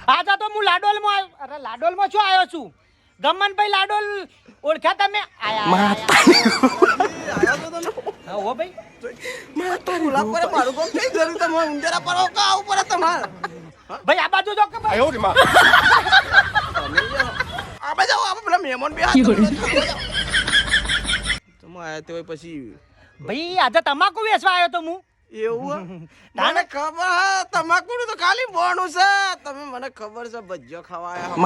આજા તો હું લાડોલમાં અરે લાડોલમાં શું આવ્યો છું ગમનભાઈ લાડોલ ઓળખ્યા તમે આયા હો ભાઈ ગુલાબ પર મારું કોમ કઈ જરૂર તમે ઉંદેરા પર કા ઉપર તમાર ભાઈ આ બાજુ જો કે ભાઈ આ બાજુ આવો પેલા મહેમાન બે હાથ તમે આયા તે પછી ભાઈ આજે તમાકુ વેચવા આવ્યો તો હું એવું મને ખબર હે તમાકુ તો ખાલી બોણું છે તમે મને ખબર છે ભજીયો ખવાયા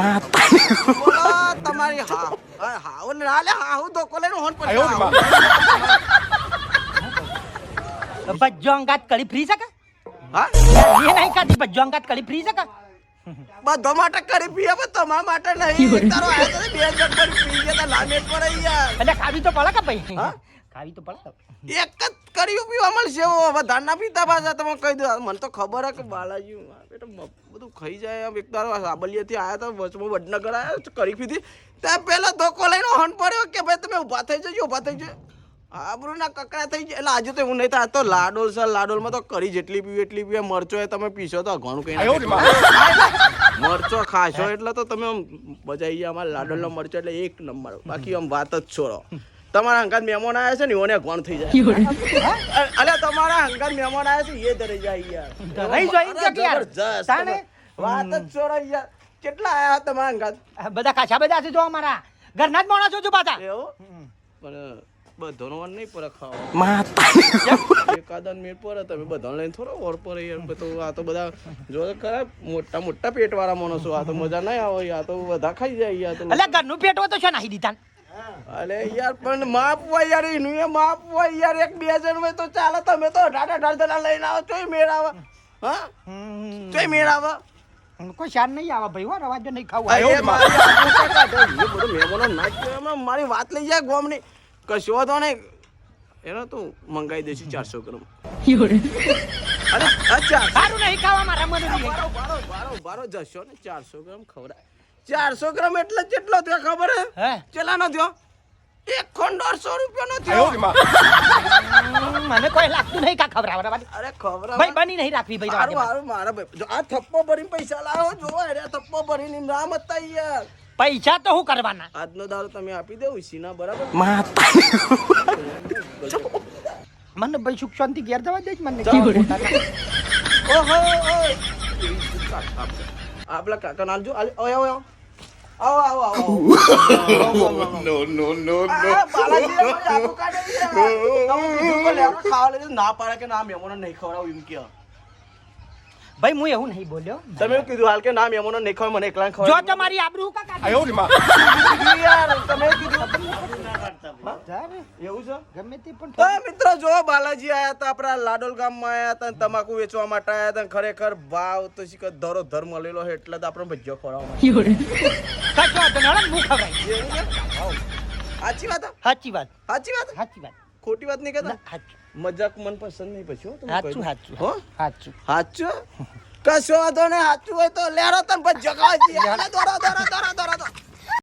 બોલો તમારી હા ઓલે નાલે હાઉ તો કોલેનો હોન પર ભજીયો અંગાત કડી ફ્રી છે કે હા એ નહીં ખાતી ભજીયો અંગાત કડી ફ્રી છે કે બધો માટે કરી પીએ પણ તમારા માટે નહીં તારો આયા તો બે જણ પર પી ગયા લામે પર યાર એટલે ખાવી તો પડે કે ભાઈ હા ખાવી તો પડે એક જ કર્યું પીવા મળશે હવે ધાનના પીતા પાછા તમે કહી દો મને તો ખબર હે કે બાલાજી બેટા બધું ખાઈ જાય આમ એક દારો સાબલિયાથી આયા તો વચમાં વડનગર આયા કરી પીધી ત્યાં પેલા ધોકો લઈને હન પડ્યો કે ભાઈ તમે ઊભા થઈ જજો આબરૂના કકડા થઈ જાય એટલે આજે તો એવું નહીં થાય તો લાડોલ છે લાડોલમાં તો કરી જેટલી પીવી એટલી પીવે મરચો એ તમે પીશો તો ઘણું કઈ મરચો ખાશો એટલે તો તમે આમ બજાઈ ગયા અમારા લાડોલનો મરચો એટલે એક નંબર બાકી આમ વાત જ છોડો તમારા હંગાત મહેમાન આવ્યા છે ને ઓને કોણ થઈ જાય અલે તમારા હંગાત મહેમાન આવ્યા છે એ ધરી જાય યાર ધરાઈ જાય કે યાર તાણે વાત જ છોડો યાર કેટલા આયા તમારા હંગાત બધા કાચા બધા છે જો અમારા ઘરના જ માણસો છો પાછા એવું પણ બધાનો વાર નહીં પર ખાવા એકાદન મિનિટ પર તમે બધા લઈને થોડો ઓર પર યાર તો આ તો બધા જો ખરા મોટા પેટ વાળા માણસો આ તો મજા નહીં આવે આ તો બધા ખાઈ જાય યાર તો એટલે ઘરનું પેટ હોય તો શું નાહી દીધા અલે યાર પણ માપ હોય યાર એનું એ માપ હોય યાર એક બે જણ હોય તો ચાલે તમે તો ઢાઢા જણા લઈને આવો તોય મેળ આવે હા તોય મેળ આવે કોઈ શાન નહીં આવે ભાઈ હો રવાજો નહીં ખાવું મહેમાનો ના મારી વાત લઈ જાય ગોમની કશો તો નહીં એનો તો મંગાઈ દેશું 400 ગ્રામ અરે અચ્છા સારું નહીં ખાવા મારા મને બારો જશો ને 400 ગ્રામ ખવડાય 400 ગ્રામ એટલે કેટલો થયો ખબર હે ચેલાનો થયો 150 રૂપિયાનો થયો મને કોઈ લાગતું નહીં કા ખવડાવવા અરે ખવડાવ ભાઈ બની નહીં રાખવી ભાઈ મારું મારા ભાઈ જો આ થપ્પો ભરીને પૈસા લાવો જો અરે થપ્પો ભરીને નામ હતા યાર પૈસા તો હું કરવાના આજનો દારો તમે આપી દો સીના બરાબર મને ભાઈ સુખ શાંતિ ઘેર જવા દે મને ઓહો આપલા કાકા નાલ જો આવો બાલાજી આપો કાઢે ખાવા લે ના પાડે કે ના મહેમાનો નહીં ખવડાવ એમ કે ભાઈ હું એવું નહીં બોલ્યો તમે કીધું હાલ કે ના મહેમાનો નહીં ખવાય મને એકલા ખવાય જો તમારી આબરૂ કા કાઢી યાર તમે કીધું એવું છે ગમે તે પણ તો મિત્રો જો બાલાજી આયા હતા આપણા લાડોલ ગામમાં આયા હતા તમાકુ વેચવા માટે આયા હતા ખરેખર ભાવ તો શીખ ધરો ધર મળેલો એટલે તો આપણે ભજ્જો ખવડાવવા સાચી વાત ખોટી વાત નહીં કહેતા મજાક મન પસંદ નહીં પછી સાચું કશો વાંધો નહીં સાચું હોય તો લેરો તને ભજ્જો ખાવા દોરો